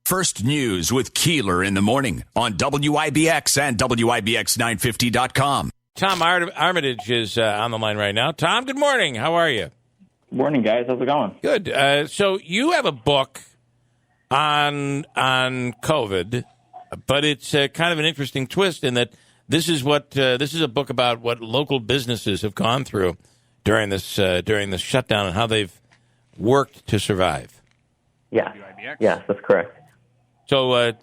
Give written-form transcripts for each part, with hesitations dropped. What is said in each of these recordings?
First News with Keeler in the morning on WIBX and WIBX950.com. Tom Armitage is on the line right now. Tom, good morning. How are you? Good morning, guys. How's it going? Good. So you have a book on COVID, but it's kind of an interesting twist in that this is a book about what local businesses have gone through during this shutdown and how they've worked to survive. Yeah. Yes, that's correct. So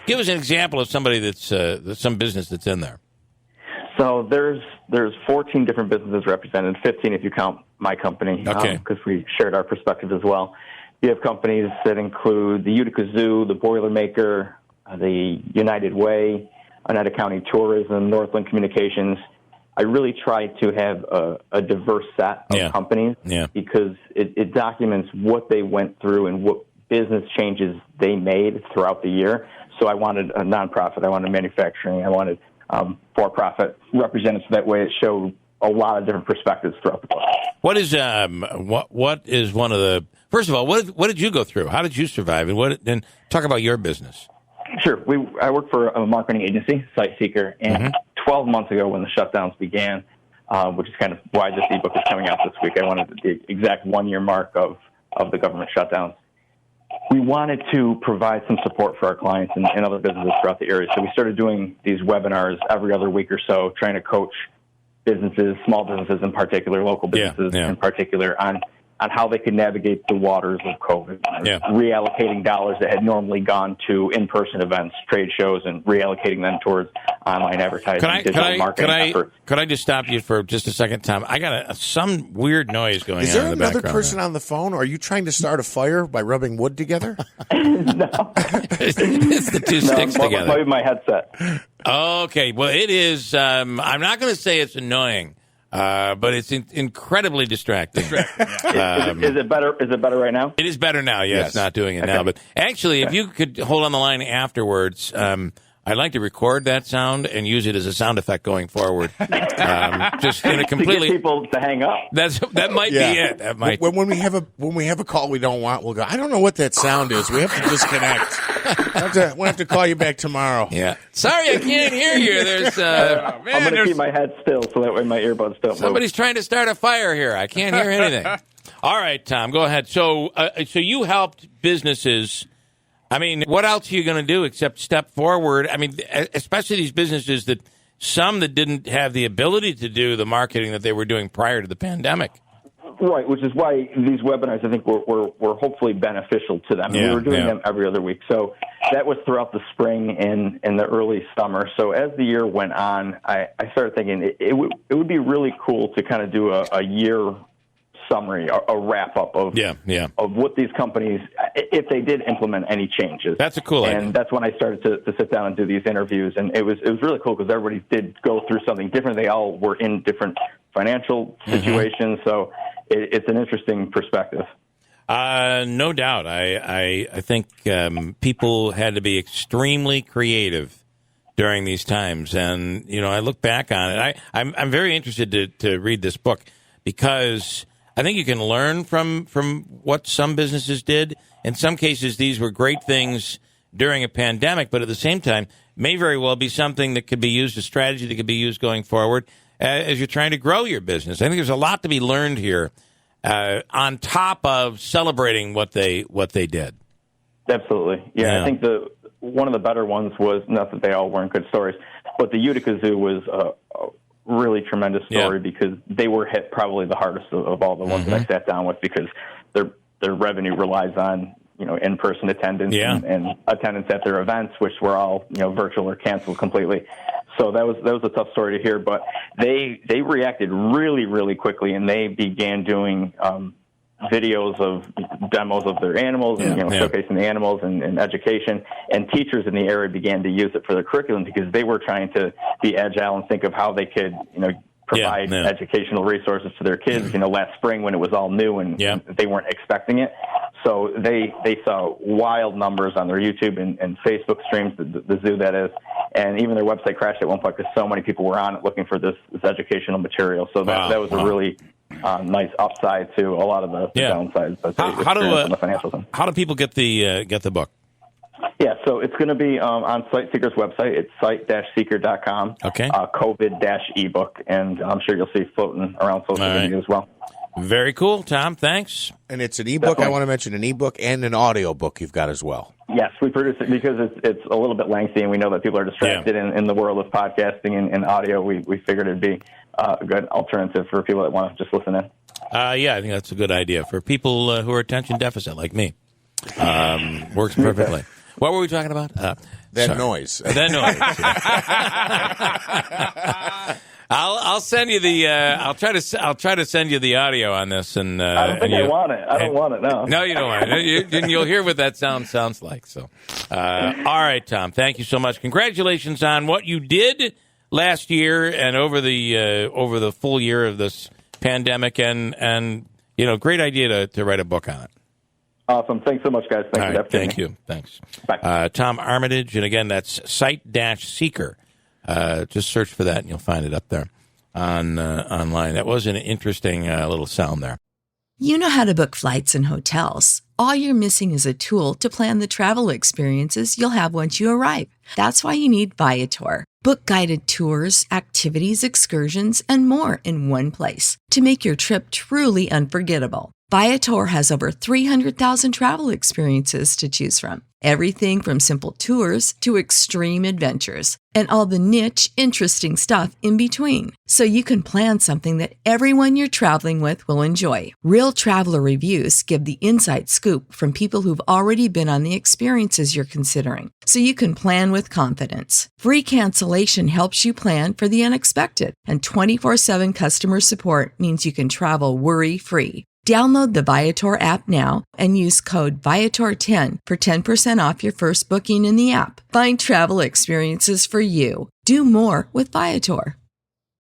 give us an example of somebody that's some business that's in there. So there's 14 different businesses represented, 15 if you count my company, because we shared our perspective as well. You have companies that include the Utica Zoo, the Boilermaker, the United Way, Oneida County Tourism, Northland Communications. I really try to have a diverse set of companies because it documents what they went through and what business changes they made throughout the year. So I wanted a nonprofit, I wanted manufacturing, I wanted for-profit represented, so that way it showed a lot of different perspectives throughout the book. What is one of the, first of all, what did you go through? How did you survive? And talk about your business. Sure. I work for a marketing agency, SiteSeeker, and 12 months ago when the shutdowns began, which is kind of why this ebook is coming out this week, I wanted the exact 1 year mark of the government shutdowns. We wanted to provide some support for our clients and other businesses throughout the area. So we started doing these webinars every other week or so, trying to coach businesses, small businesses in particular, local businesses in particular, on how they could navigate the waters of COVID, reallocating dollars that had normally gone to in-person events, trade shows, and reallocating them towards online advertising, digital marketing efforts. Could I just stop you for just a second, Tom? I got some weird noise going on in the background. Is there another person on the phone? Or are you trying to start a fire by rubbing wood together? No. It's the two sticks together. Maybe my headset. Okay. Well, it is. I'm not going to say it's annoying. But it's incredibly distracting. Is it better? Is it better right now? It is better now. Yes, not doing it now. But actually, if you could hold on the line afterwards, I'd like to record that sound and use it as a sound effect going forward. Just in a completely to get people to hang up. That might be it. That might. When we have a call we don't want, we'll go, I don't know what that sound is. We have to disconnect. We'll have to call you back tomorrow. Yeah. Sorry, I can't hear you. There's I'm going to keep my head still so that way my earbuds don't Somebody's trying to start a fire here. I can't hear anything. All right, Tom, go ahead. So you helped businesses. I mean, what else are you going to do except step forward? I mean, especially these businesses that didn't have the ability to do the marketing that they were doing prior to the pandemic. Right, which is why these webinars, I think, were hopefully beneficial to them. We were doing them every other week. So that was throughout the spring and the early summer. So as the year went on, I started thinking it would be really cool to kind of do a year summary, a wrap-up of what these companies, if they did implement any changes. That's a cool idea. And that's when I started to sit down and do these interviews. And it was really cool because everybody did go through something different. They all were in different financial situations. So it's an interesting perspective. No doubt. I think people had to be extremely creative during these times. And, I look back on it. I'm very interested to read this book because I think you can learn from what some businesses did. In some cases, these were great things during a pandemic, but at the same time, may very well be something that could be used, a strategy that could be used going forward as you're trying to grow your business. I think there's a lot to be learned here on top of celebrating what they did. Absolutely. Yeah. I think one of the better ones was, not that they all weren't good stories, but the Utica Zoo was a really tremendous story because they were hit probably the hardest of all the ones that I sat down with because their revenue relies on in-person attendance and attendance at their events, which were all virtual or canceled completely. So that was a tough story to hear, but they reacted really, really quickly, and they began doing videos of demos of their animals and showcasing the animals and education. And teachers in the area began to use it for their curriculum because they were trying to be agile and think of how they could provide educational resources to their kids. Last spring when it was all new and they weren't expecting it. So they saw wild numbers on their YouTube and Facebook streams, the zoo that is, and even their website crashed at one point because so many people were on it looking for this educational material. So that was a really nice upside to a lot of the downsides. How do people get the book? Yeah, so it's going to be on SiteSeeker's website. It's site-seeker.com. Okay. COVID-ebook, and I'm sure you'll see floating around social media as well. Very cool, Tom. Thanks. And it's an ebook. I want to mention an ebook and an audio book you've got as well. Yes, we produce it because it's a little bit lengthy, and we know that people are distracted in the world of podcasting and audio. We figured it'd be a good alternative for people that want to just listen in. Yeah, I think that's a good idea for people who are attention deficit like me. Works perfectly. What were we talking about? That noise. That noise. I'll send you the. I'll try to send you the audio on this. And I don't think I want it. I don't want it. No. No, you don't want it. You'll hear what that sounds like. So, all right, Tom. Thank you so much. Congratulations on what you did last year and over the full year of this pandemic. And great idea to write a book on it. Awesome. Thanks so much, guys. Thank you. Thanks. Bye. Tom Armitage, and again, that's Site-Seeker. Just search for that, and you'll find it up there online. That was an interesting little sound there. You know how to book flights and hotels. All you're missing is a tool to plan the travel experiences you'll have once you arrive. That's why you need Viator. Book guided tours, activities, excursions, and more in one place to make your trip truly unforgettable. Viator has over 300,000 travel experiences to choose from. Everything from simple tours to extreme adventures and all the niche, interesting stuff in between. So you can plan something that everyone you're traveling with will enjoy. Real traveler reviews give the inside scoop from people who've already been on the experiences you're considering. So you can plan with confidence. Free cancellation helps you plan for the unexpected. And 24/7 customer support means you can travel worry-free. Download the Viator app now and use code Viator10 for 10% off your first booking in the app. Find travel experiences for you. Do more with Viator.